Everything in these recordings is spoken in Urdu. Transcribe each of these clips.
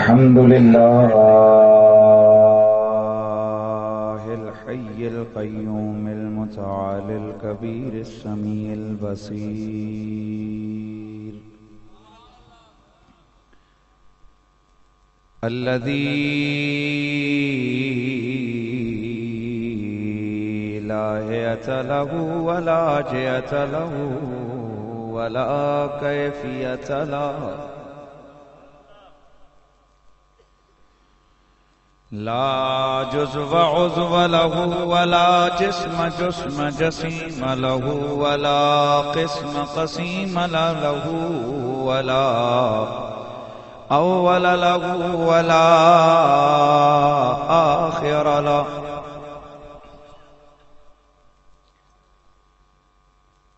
الحمد لله الحي القيوم المتعالي الكبير السميع البصير الذي لا هيئة له ولا جهة له ولا كيفية له لا جزو عزو له ولا جسم جسيم له ولا قسم قسيم له ولا أول له ولا آخر له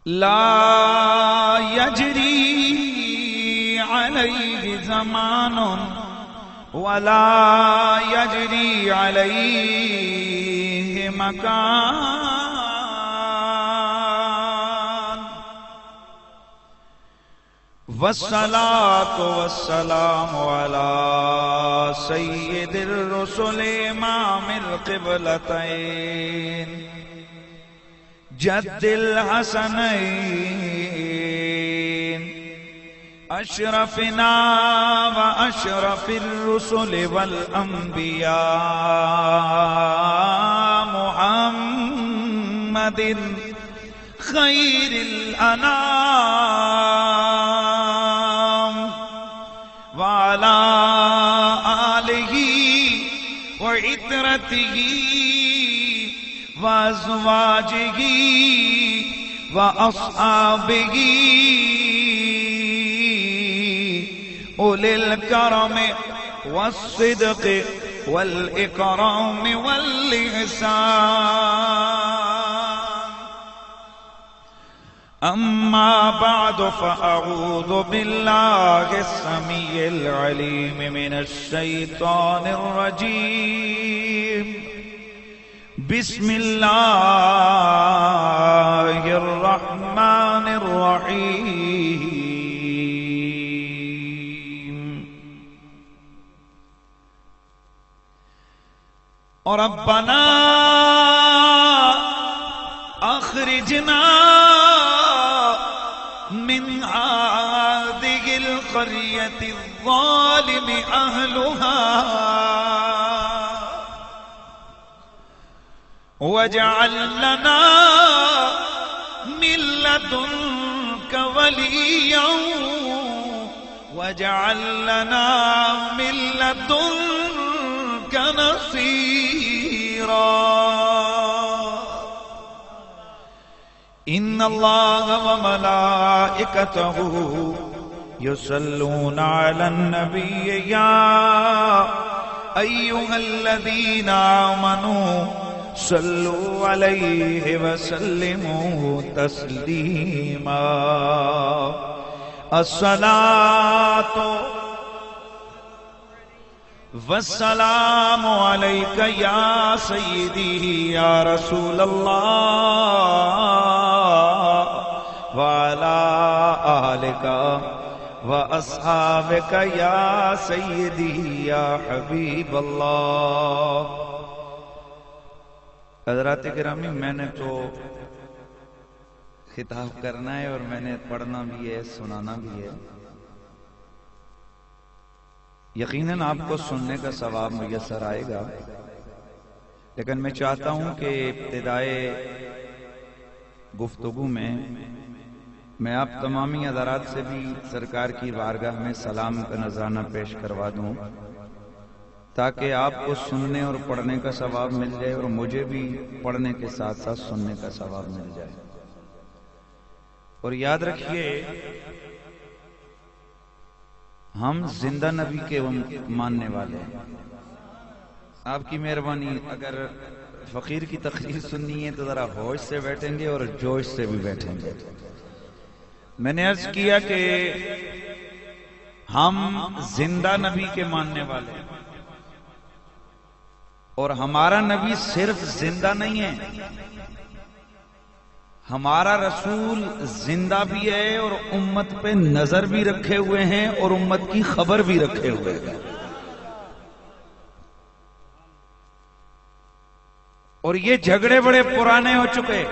لا يجري عليه زمان ولا يجري عليه مكان والصلاة والسلام على سيد الرسل إمام القبلتين جد الحسنين أشرفنا وأشرف الرسل والأنبياء محمد خير الأنام وعلى آله وعترته وأزواجه وأصحابه أولي الكرم والصدق والإكرام والإحسان أما بعد فأعوذ بالله السميع العليم من الشيطان الرجيم بسم الله الرحمن الرحيم ربنا أخرجنا من هذه القرية الظالم أهلها واجعل لنا من لدنك وليا واجعل لنا من لدنك نصيرا إن الله وملائكته يصلون على النبي يا أيها الذين آمنوا صلوا عليه وسلموا تسليما الصلاة والسلام عليك يا سيدي يا رسول الله وعلى آلك وأصحابك يا سيدي يا حبيب الله. حضرات گرامی، میں نے تو خطاب کرنا ہے اور میں نے پڑھنا بھی ہے، سنانا بھی ہے. یقیناً آپ کو سننے کا ثواب میسر آئے گا، لیکن میں چاہتا ہوں کہ ابتدائے گفتگو میں آپ تمامی حضرات سے بھی سرکار کی بارگاہ میں سلام کا نذرانہ پیش کروا دوں، تاکہ آپ کو سننے اور پڑھنے کا ثواب مل جائے اور مجھے بھی پڑھنے کے ساتھ ساتھ سننے کا ثواب مل جائے. اور یاد رکھیے، ہم زندہ نبی کے ماننے والے ہیں. آپ کی مہربانی، اگر فقیر کی تقریر سننی ہے تو ذرا ہوش سے بیٹھیں گے اور جوش سے بھی بیٹھیں گے. میں نے عرض کیا کہ ہم زندہ نبی کے ماننے والے ہیں، اور ہمارا نبی صرف زندہ نہیں ہے، ہمارا رسول زندہ بھی ہے اور امت پہ نظر بھی رکھے ہوئے ہیں اور امت کی خبر بھی رکھے ہوئے ہیں. اور یہ جھگڑے بڑے پرانے ہو چکے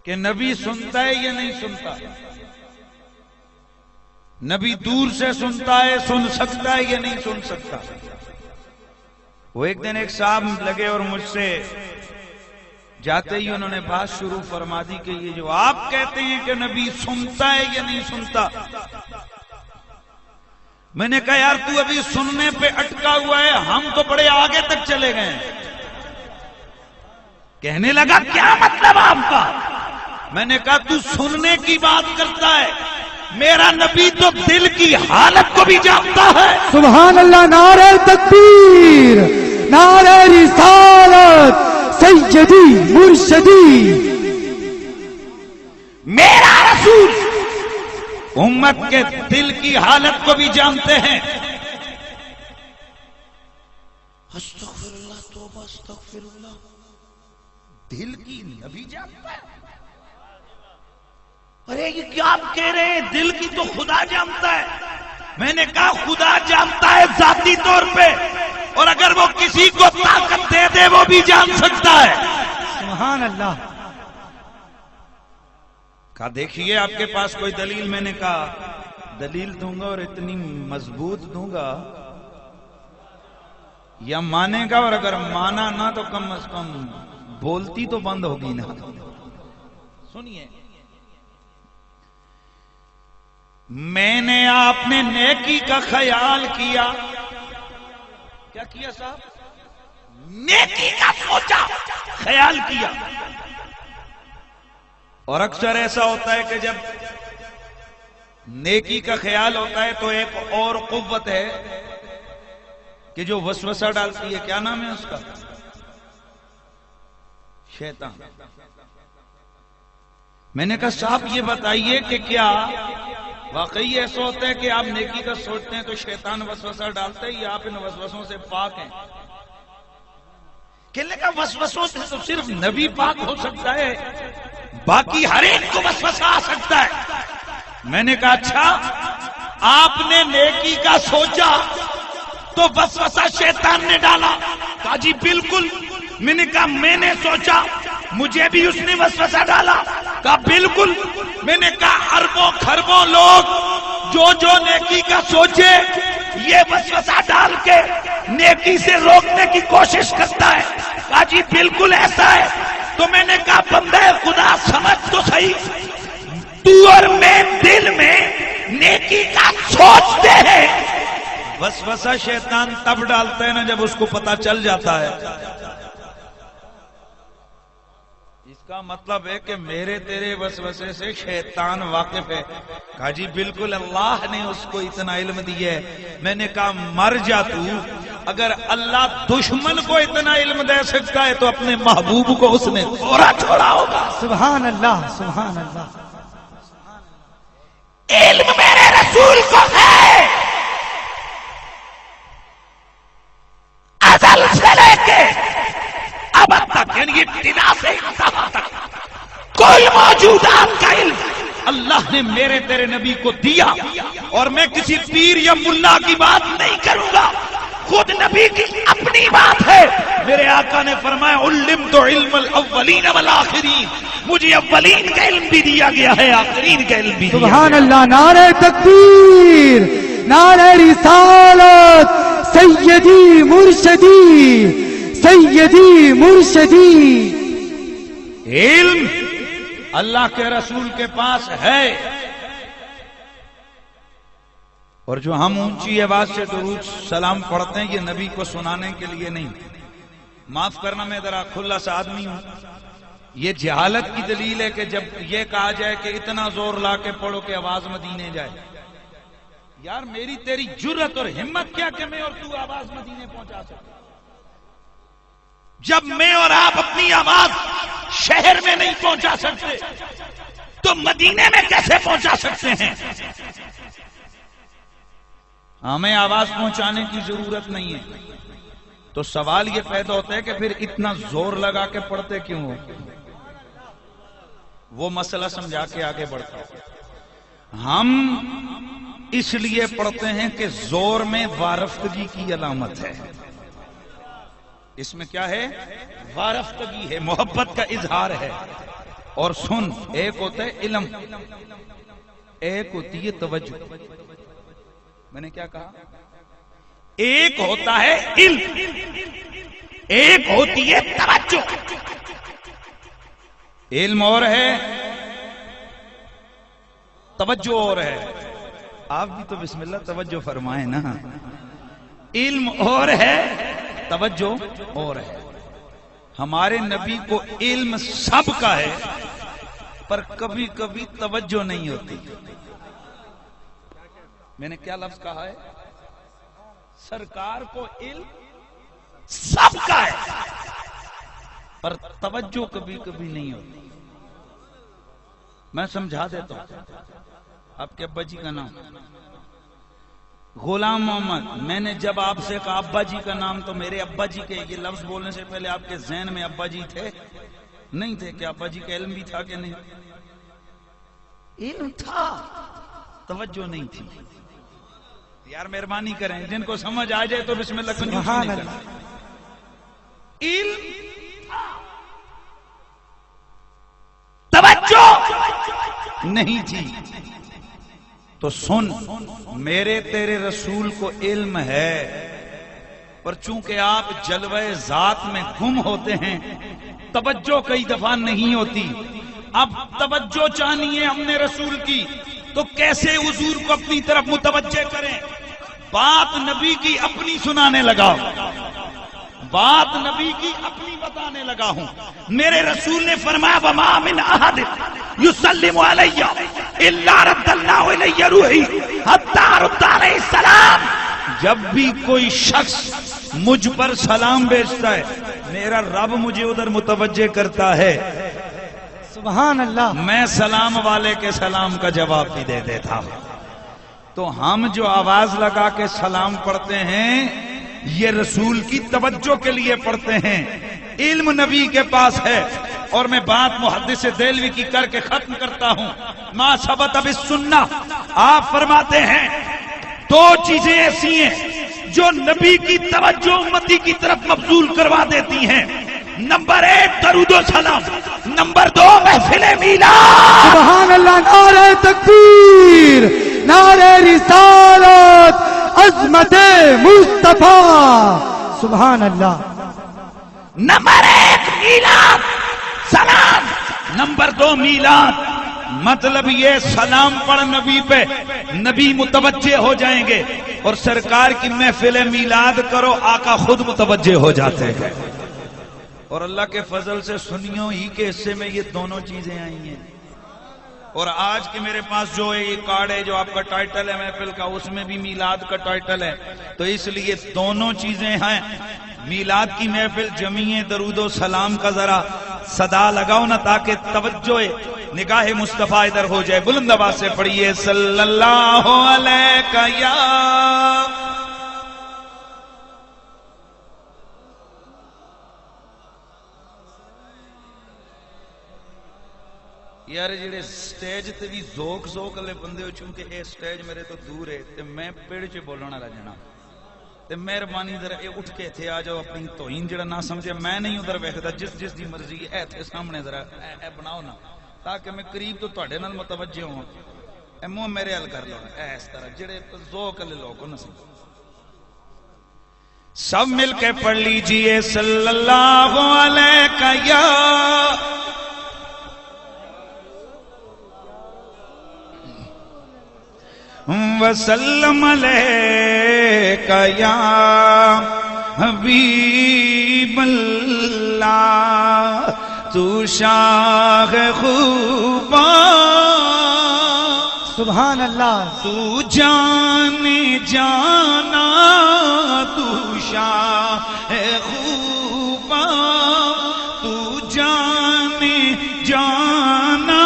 کہ نبی سنتا ہے یا نہیں سنتا، نبی دور سے سنتا ہے، سن سکتا ہے یا نہیں سن سکتا۔ وہ ایک دن ایک صاحب لگے اور مجھ سے جاتے ہی انہوں نے بات شروع فرما دی کہ یہ جو آپ کہتے ہیں کہ نبی سنتا ہے یا نہیں سنتا، میں نے کہا یار تو ابھی سننے پہ اٹکا ہوا ہے، ہم تو بڑے آگے تک چلے گئے ہیں۔ کہنے لگا کیا مطلب آپ کا؟ میں نے کہا تو سننے کی بات کرتا ہے، میرا نبی تو دل کی حالت کو بھی جانتا ہے۔ سبحان اللہ، نعرہ تکبیر، نعرہ رسالت، سیدی مرشدی۔ میرا رسول امت کے دل کی حالت کو بھی جانتے ہیں۔ استغفر اللہ، توبہ استغفر اللہ، دل کی نبی جانتا ہے؟ ارے یہ کیا آپ کہہ رہے ہیں؟ دل کی تو خدا جانتا ہے۔ میں نے کہا خدا جانتا ہے ذاتی طور پہ، اور اگر وہ کسی کو طاقت دے دے وہ بھی جان سکتا ہے۔ سبحان اللہ۔ کہا دیکھیے آپ کے پاس کوئی دلیل؟ میں نے کہا دلیل دوں گا اور اتنی مضبوط دوں گا یا مانے گا، اور اگر مانا نہ تو کم از کم بولتی تو بند ہوگی نا۔ سنیے، میں نے آپ نے نیکی کا خیال کیا، کیا کیا صاحب؟ نیکی کا سوچا، خیال کیا۔ اور اکثر ایسا ہوتا ہے کہ جب نیکی کا خیال ہوتا ہے تو ایک اور قوت ہے کہ جو وسوسہ ڈالتی ہے، کیا نام ہے اس کا؟ شیطان۔ میں نے کہا صاحب یہ بتائیے کہ کیا واقعی ایسا ہوتا ہے کہ آپ نیکی کا سوچتے ہیں تو شیطان وسوسہ ڈالتا ہے، یا آپ ان وسوسوں سے پاک ہیں؟ کہنے کا وسوسوں سے تو صرف نبی پاک ہو سکتا ہے، باقی ہر ایک کو وسوسہ آ سکتا ہے۔ میں نے کہا اچھا آپ نے نیکی کا سوچا تو وسوسہ شیطان نے ڈالا؟ کہا جی بالکل۔ میں نے کہا میں نے سوچا مجھے بھی اس نے وسوسہ ڈالا؟ کہا بالکل۔ میں نے کہا اربوں خربوں لوگ جو نیکی کا سوچے یہ وسوسہ ڈال کے نیکی سے روکنے کی کوشش کرتا ہے۔ کہا جی بالکل ایسا ہے۔ تو میں نے کہا بندہ خدا سمجھ تو صحیح، تو اور میں دل میں نیکی کا سوچتے ہیں، وسوسہ شیطان تب ڈالتا ہے نا جب اس کو پتا چل جاتا ہے۔ اس کا مطلب ہے کہ میرے تیرے وسوسے سے شیطان واقف ہے۔ کہا جی بالکل، اللہ نے اس کو اتنا علم دیا ہے۔ میں نے کہا مر جا تو، اگر اللہ دشمن کو اتنا علم دے سکتا ہے تو اپنے محبوب کو اس نے تھوڑا چھوڑا ہوگا۔ سبحان اللہ، سبحان اللہ۔ علم میرے رسول کو ہے، ازل سے لے کے اب تک، یعنی ابتدا سے انتہا تک کوئی موجودات کا علم اللہ نے میرے تیرے نبی کو دیا۔ اور میں کسی پیر یا ملا کی بات نہیں کروں گا، خود نبی کی اپنی بات ہے۔ میرے آقا نے فرمایا علمت علم الاولین والآخرین، مجھے اولین کا علم بھی دیا گیا ہے، آخرین کا علم بھی دیا گیا ہے۔ سبحان اللہ، نعرہ تکبیر، نعرہ رسالت، سیدی مرشدی، سیدی مرشدی۔ علم اللہ کے رسول کے پاس ہے، اور جو ہم اونچی آواز سے درود سلام پڑھتے ہیں یہ نبی کو سنانے کے لیے نہیں۔ معاف کرنا میں ذرا کھلا سا آدمی ہوں، یہ جہالت کی دلیل ہے کہ جب یہ کہا جائے کہ اتنا زور لا کے پڑھو کہ آواز مدینے جائے۔ یار میری تیری جرت اور ہمت کیا کہ میں اور تو آواز مدینے پہنچا سکتے؟ جب میں اور آپ اپنی آواز شہر میں نہیں پہنچا سکتے تو مدینے میں کیسے پہنچا سکتے ہیں؟ ہمیں آواز پہنچانے کی ضرورت نہیں ہے، تو سوال یہ پیدا ہوتا ہے کہ پھر اتنا زور لگا کے پڑھتے کیوں ہو؟ وہ مسئلہ سمجھا کے آگے بڑھتا ہو۔ ہم اس لیے پڑھتے ہیں کہ زور میں وارفتگی کی علامت ہے، اس میں کیا ہے؟ وارفتگی ہے، محبت کا اظہار ہے. اور سن، ایک ہوتا ہے علم، ایک ہوتی ہے توجہ. میں نے کیا کہا؟ ایک ہوتا ہے علم، ایک ہوتی ہے توجہ. علم اور ہے، توجہ اور ہے. آپ بھی تو بسم اللہ توجہ فرمائیں نا. علم اور ہے، توجہ اور ہے. ہمارے نبی کو علم سب کا ہے، پر کبھی کبھی توجہ نہیں ہوتی. میں نے کیا لفظ کہا ہے؟ سرکار کو علم سب کا ہے، پر توجہ کبھی کبھی نہیں ہوتی. میں سمجھا دیتا ہوں. آپ کے ابا جی کا نام غلام محمد. میں نے جب آپ سے کہا ابا جی کا نام، تو میرے ابا جی کے یہ لفظ بولنے سے پہلے آپ کے ذہن میں ابا جی تھے نہیں تھے؟ کہ ابا جی کا علم بھی تھا کہ نہیں؟ علم تھا، توجہ نہیں تھی. یار مہربانی کریں، جن کو سمجھ آ جائے تو بسم اللہ کنجوسی نہیں کرنا. علم توجہ نہیں تھی. تو سن، میرے تیرے رسول کو علم ہے، پر چونکہ آپ جلوہ ذات میں گم ہوتے ہیں، توجہ کئی دفعہ نہیں ہوتی. اب توجہ چاہیے ہم نے رسول کی، تو کیسے حضور کو اپنی طرف متوجہ کریں؟ بات نبی کی اپنی سنانے لگا، بات نبی کی اپنی بتانے لگا ہوں. میرے رسول نے فرمایا وما من احد یسلم علی الا رد اللہ علی روحی حتی رد علیہ السلام. جب بھی کوئی شخص مجھ پر سلام بھیجتا ہے، میرا رب مجھے ادھر متوجہ کرتا ہے. سبحان اللہ. میں سلام والے کے سلام کا جواب بھی دے دیتا ہوں. تو ہم جو آواز لگا کے سلام پڑھتے ہیں، یہ رسول کی توجہ کے لیے پڑھتے ہیں. علم نبی کے پاس ہے. اور میں بات محدث دہلوی کی کر کے ختم کرتا ہوں. ما ثبت بالسنہ، آپ فرماتے ہیں دو چیزیں ایسی ہیں جو نبی کی توجہ امتی کی طرف مبذول کروا دیتی ہیں. نمبر 1 درود و سلام، نمبر 2 محفل میلاد. سبحان اللہ. نعرہ تکبیر، نعرہ رسالت، عظمت مصطفیٰ. سبحان اللہ. نمبر 1 میلاد سلام، نمبر 2 میلاد. مطلب یہ سلام پڑھ نبی پہ، نبی متوجہ ہو جائیں گے. اور سرکار کی محفل میلاد کرو، آقا خود متوجہ ہو جاتے ہیں. اور اللہ کے فضل سے سنیوں ہی کے حصے میں یہ دونوں چیزیں آئی ہیں. اور آج کے میرے پاس جو یہ کارڈ ہے، جو آپ کا ٹائٹل ہے محفل کا، اس میں بھی میلاد کا ٹائٹل ہے. تو اس لیے دونوں چیزیں ہیں. میلاد کی محفل جمیع درود و سلام کا ذرا صدا لگاؤ نا، تاکہ توجہ نگاہ مصطفیٰ ادھر ہو جائے. بلند آواز سے پڑھیے صلی اللہ علیہ یا. یار جڑے سٹیج تے بھی ذوق والے بندے ہو، چونکہ یہ سٹیج میرے تو دور ہے تے میں پیڑ چ بولنا والا جنا، تے مہربانی ذرا اے اٹھ کے تھے آ جاؤ. اپنی توہین جڑا نہ سمجھے، میں نہیں ادھر ویکھدا، جس دی مرضی اے تھے سامنے ذرا اے بناؤ نا، تاکہ میں قریب تو تہاڈے نال متوجہ ہوں. اے منہ میرے حل کر لو اس طرح، جڑے ذوق والے لوگ نہ سمجھ. سب مل کے پڑھ لیجئے صلی اللہ علیہ یا. وسلم علیک یا حبیب اللہ، تو شاہ خوباں. سبحان اللہ. تو جانے جانا، تو شاہ خوباں، تو جانے جانا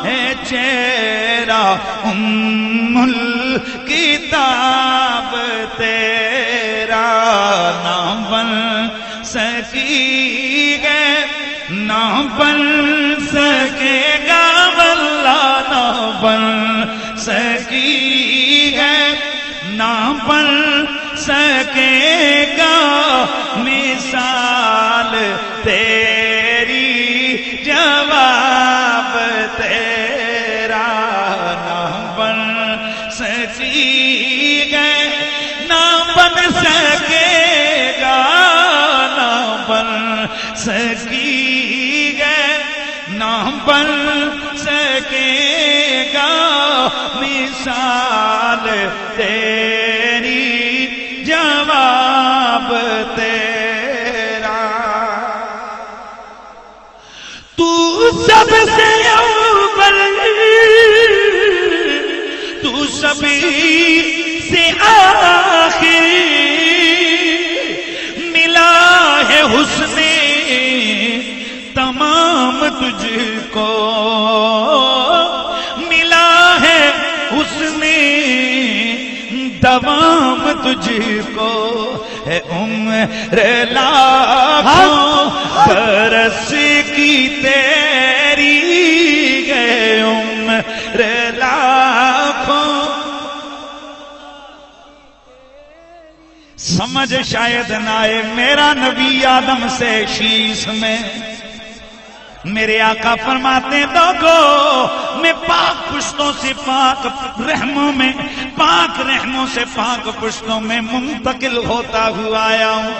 ہے چہرہ کتاب تیرا. نہ بن سکی ہے، نہ بن سکے گا واللہ، نہ بن سکی ہے، نہ بن سکے گا مثال تیرا نہ بن سکی گے، نہ بن سکے گا، نہ بن سکی گے، نہ بن سکے گا مثال تیری، جواب تیرا۔ تو سب سے اول، تو سبھی سے آخر، ملا ہے حسن تمام تجھ کو، ملا ہے حسن دوام تجھ کو، ہے عمر لاکھوں برس کی تیری، ہے عمر لاکھوں۔ سمجھ شاید نہ آئے میرا نبی آدم سے شیش میں، میرے آقا فرماتے لوگو میں پاک پشتوں سے پاک رحموں میں، پاک رحموں سے پاک پشتوں میں منتقل ہوتا ہوا آیا ہوں۔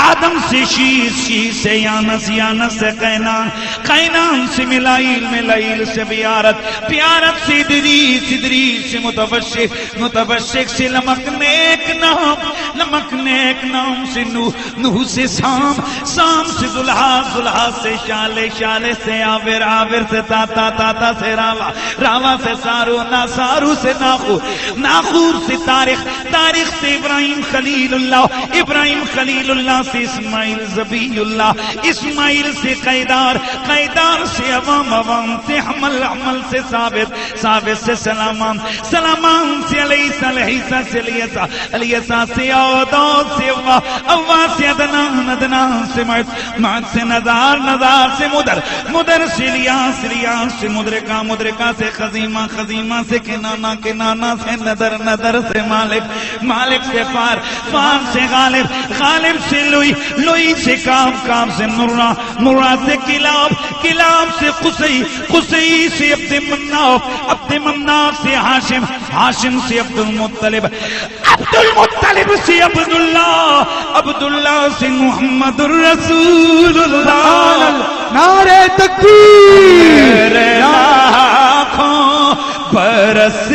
آدم سے شیش، شیش سے یانس، یانس سے قینان، قینان سے ملائیل، ملائیل سے بیارت، بیارت سے ادریس، ادریس سے متبشر، متبشر سے لمک نیک نام، لمک نیک نام سے نوح، نوح سے سام، سام سے ذلحا، ذلحا سے شالے، شالے سے عابر، عابر سے تاتا، تاتا سے راوا، راوا سے سارو، سارو سے ناخور، ناخور سے تاریخ، تاریخ سے ابراہیم خلیل اللہ، ابراہیم خلیل اللہ سے اسماعیل ذبی اللہ، اسماعیل سے قیدار، قیدار سے عوام، عوام سے حمل، حمل سے ثابت، ثابت سے سلامان، سلامان سے علیسہ، علیسہ سے علیسہ، علیسہ سے عود، عود سے اوا، اوا سے عدنان، عدنان سے معد، معد سے نظار، نظار سے مدر، مدر سے لیاس، لیاس سے مدرکہ، مدرکہ سے خزیمہ، خزیمہ سے کنانہ، کنانہ سے ندر، ندر سے مالک، مالک سے فار، فار سے غالب، غالب سے لوئی، لوئی سے کام، کام سے نرہ، نرہ سے کلاب، کلاب سے قصی، قصی سے عبد مناف، عبد مناف سے حاشم، حاشم سے عبد المطلب، عبد المطلب سے عبداللہ، عبداللہ سے محمد الرسول اللہ۔ نعرہ تکبیر، لاکھوں برس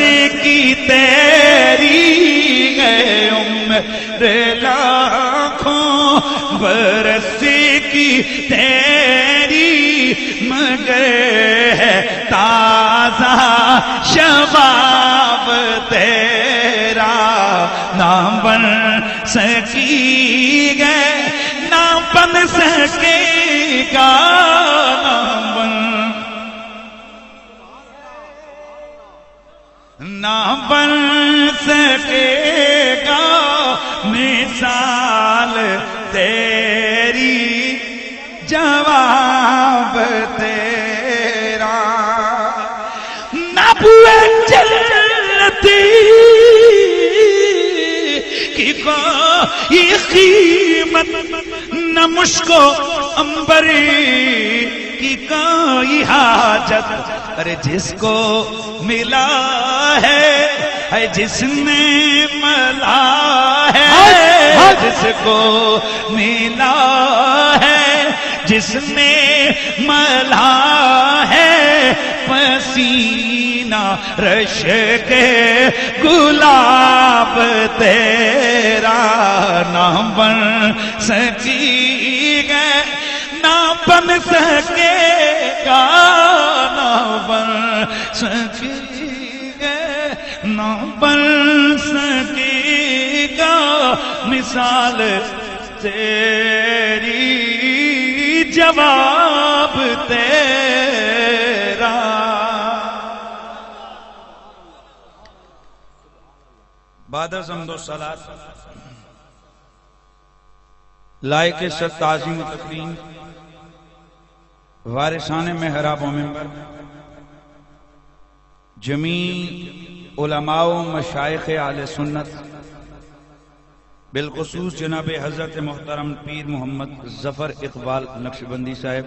کی تیری، ہے عمر لاکھوں برس کی تیری، مگر ہے تازہ شباب تیرا، نہ بن سکی گے، نہ بن سکے گا، نہ بن، نہ بن سکے گا مثال تیری، جواب تیرا۔ نبوت جنتی کی کوئی قیمت، نہ مشک و عنبر کی کوئی حاجت، ارے جس کو ملا ہے جس نے ملا ہے، جس کو ملا ہے جس نے ملا ہے، پسینہ رش کے گلاب تیرا، نہ بن سکی گے، نہ بن سکے گا، نہ بن سکے گے، نہ بن سکے گا مثال تیری، جواب تیرا۔ بعد از حمد و صلات لائق ست تعظیم و تکریم وارثان محراب و منبر، جمیع علماء و مشائخ اہل سنت، بالخصوص جناب حضرت محترم پیر محمد ظفر اقبال نقشبندی صاحب،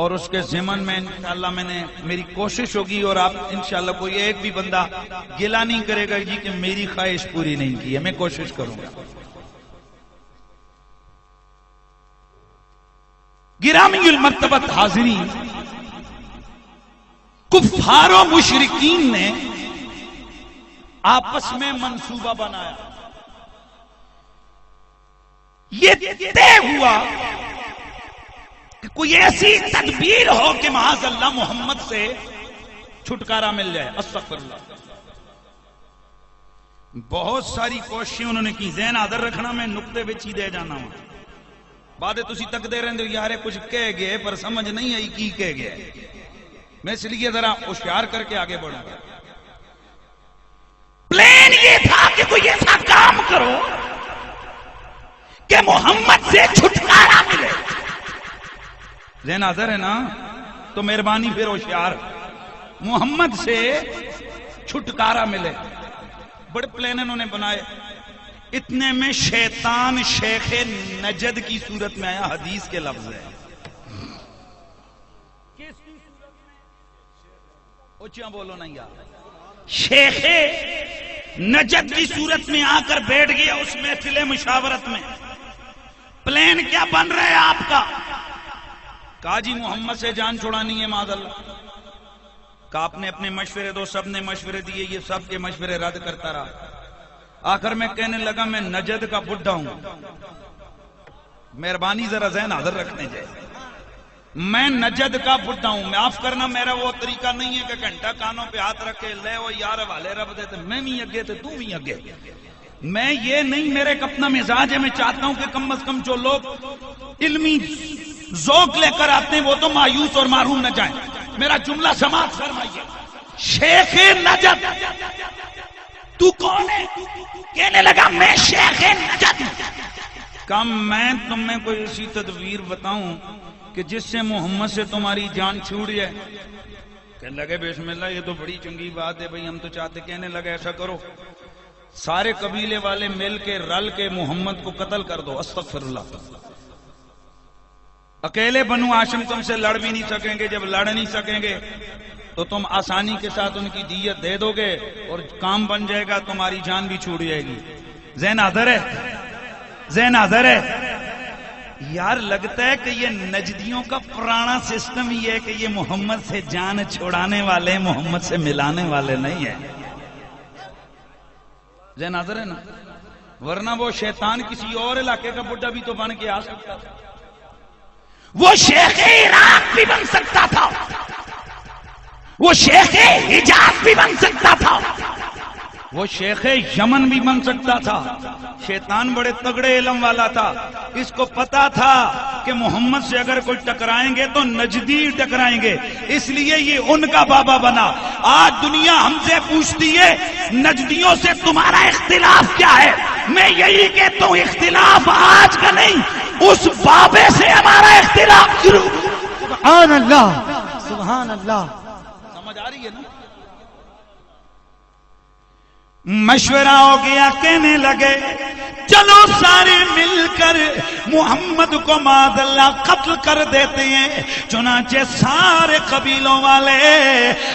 اور اس کے ضمن میں انشاءاللہ میری کوشش ہوگی، اور آپ انشاءاللہ کوئی ایک بھی بندہ گلہ نہیں کرے گا جی کہ میری خواہش پوری نہیں کی ہے، میں کوشش کروں گا۔ گرامی المرتبت حاضرین، کفار و مشرکین نے آپس میں منصوبہ بنایا، یہ طے ہوا کہ کوئی ایسی تدبیر ہو کہ معاذ اللہ محمد سے چھٹکارا مل جائے۔ استغفر اللہ۔ بہت ساری کوششیں انہوں نے کی، ذہن حاضر رکھنا، میں نقطے وچ ہی دے جانا ہوں، باتیں تسی تک دے رہے ہو یار کچھ کہہ گئے پر سمجھ نہیں آئی کی کہہ گئے، میں اس لیے ذرا ہوشیار کر کے آگے بڑھوں گا۔ پلان یہ تھا کہ کوئی ایسا کام کرو کہ محمد سے چھٹکارا ملے۔ ذہن حاضر ہے نا؟ تو مہربانی پھر ہوشیار، محمد سے چھٹکارا ملے۔ بڑے پلان انہوں نے بنائے، اتنے میں شیطان شیخ نجد کی صورت میں آیا، حدیث کے لفظ ہے۔ اچھا بولو نہیں یار، شیخ نجد کی صورت میں آ کر بیٹھ گیا اس محفل مشاورت میں۔ پلان کیا بن رہا ہے آپ کا؟ کہا جی محمد سے جان چھڑانی ہے معاذ اللہ۔ کہا آپ نے اپنے مشورے دو، سب نے مشورے دیے، یہ سب کے مشورے رد کرتا رہا۔ آخر میں کہنے لگا میں نجد کا بڈھا ہوں، مہربانی ذرا ذہن حاضر رکھنے جائے، میں نجد کا بڈھا ہوں، معاف کرنا میرا وہ طریقہ نہیں ہے کہ گھنٹہ کانوں پہ ہاتھ رکھے لے وہ یار والے رب دیتے میں بھی اگے تھے تو بھی اگے، میں یہ نہیں، میرے ایک اپنا مزاج ہے، میں چاہتا ہوں کہ کم از کم جو لوگ علمی ذوق لے کر آتے ہیں وہ تو مایوس اور محروم نہ جائیں۔ میرا جملہ سماعت فرمائیے۔ شیخ نجد، تو کون ہے؟ کہنے لگا میں شیخ نجد۔ کم میں تمہیں کوئی ایسی تدبیر بتاؤں کہ جس سے محمد سے تمہاری جان چھوٹ جائے؟ کہنے لگے بسم اللہ، یہ تو بڑی چنگی بات ہے بھائی، ہم تو چاہتے۔ کہنے لگے ایسا کرو، سارے قبیلے والے مل کے رل کے محمد کو قتل کر دو۔ استغفر اللہ۔ اکیلے بنو ہاشم تم سے لڑ بھی نہیں سکیں گے، جب لڑ نہیں سکیں گے تو تم آسانی کے ساتھ ان کی دیت دے دو گے اور کام بن جائے گا، تمہاری جان بھی چھوٹ جائے گی۔ ذہن حاضر ہے؟ ذہن حاضر ہے؟ یار لگتا ہے کہ یہ نجدیوں کا پرانا سسٹم یہ ہے کہ یہ محمد سے جان چھوڑانے والے، محمد سے ملانے والے نہیں ہیں۔ ذہن حاضر ہے نا؟ ورنہ وہ شیطان کسی اور علاقے کا بڈھا بھی تو بن کے آ سکتا تھا، وہ شیخ عراق بھی بن سکتا تھا، وہ شیخ حجاز بھی بن سکتا تھا، وہ شیخ یمن بھی بن سکتا تھا۔ شیطان بڑے تگڑے علم والا تھا، اس کو پتا تھا کہ محمد سے اگر کوئی ٹکرائیں گے تو نجدی ٹکرائیں گے، اس لیے یہ ان کا بابا بنا۔ آج دنیا ہم سے پوچھتی ہے نجدیوں سے تمہارا اختلاف کیا ہے؟ میں یہی کہتا ہوں اختلاف آج کا نہیں، اس بابے سے ہمارا اختلاف شروع۔ سبحان اللہ، سبحان اللہ۔ سمجھ آ رہی ہے نا؟ مشورہ ہو گیا، کہنے لگے چلو سارے مل کر محمد کو معاذ اللہ قتل کر دیتے ہیں۔ چنانچہ سارے قبیلوں والے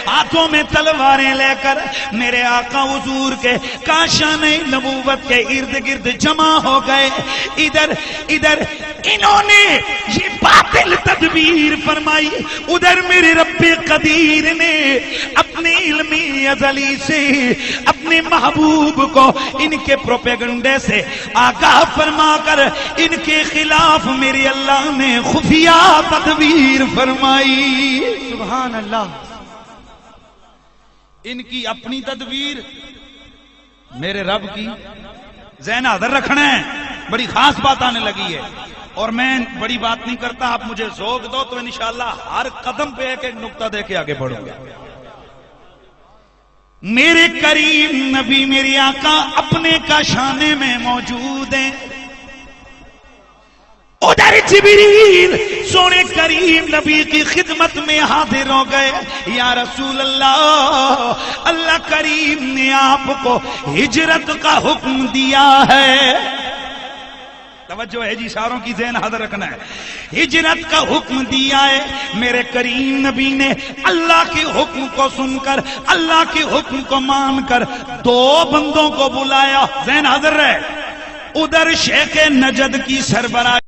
ہاتھوں میں تلواریں لے کر میرے آقا حضور کے کاشان نبوت کے ارد گرد جمع ہو گئے۔ ادھر انہوں نے یہ باطل تدبیر فرمائی، ادھر میرے رب قدیر نے اپنے علمی ازلی سے اپنے محبوب کو ان کے پروپیگنڈے سے آگاہ فرما کر ان کے خلاف میرے اللہ نے خفیہ تدبیر فرمائی۔ سبحان اللہ۔ ان کی اپنی تدبیر، میرے رب کی۔ ذہن حاضر رکھنا ہے، بڑی خاص بات آنے لگی ہے، اور میں بڑی بات نہیں کرتا، آپ مجھے ذوق دو تو انشاءاللہ ہر قدم پہ ایک ایک نقطہ دے کے آگے بڑھوں گا۔ میرے کریم نبی میری آقا اپنے کاشانے میں موجود ہیں، ادھر جبریل سونے کریم نبی کی خدمت میں حاضر ہو گئے۔ یا رسول اللہ، اللہ کریم نے آپ کو ہجرت کا حکم دیا ہے۔ توجہ ہے جی، اشاروں کی ذہن حاضر رکھنا ہے. ہجرت کا حکم دیا ہے میرے کریم نبی نے. اللہ کے حکم کو سن کر، اللہ کے حکم کو مان کر 2 بندوں کو بلایا. ذہن حاضر رہے. ادھر شیخ نجد کی سربراہ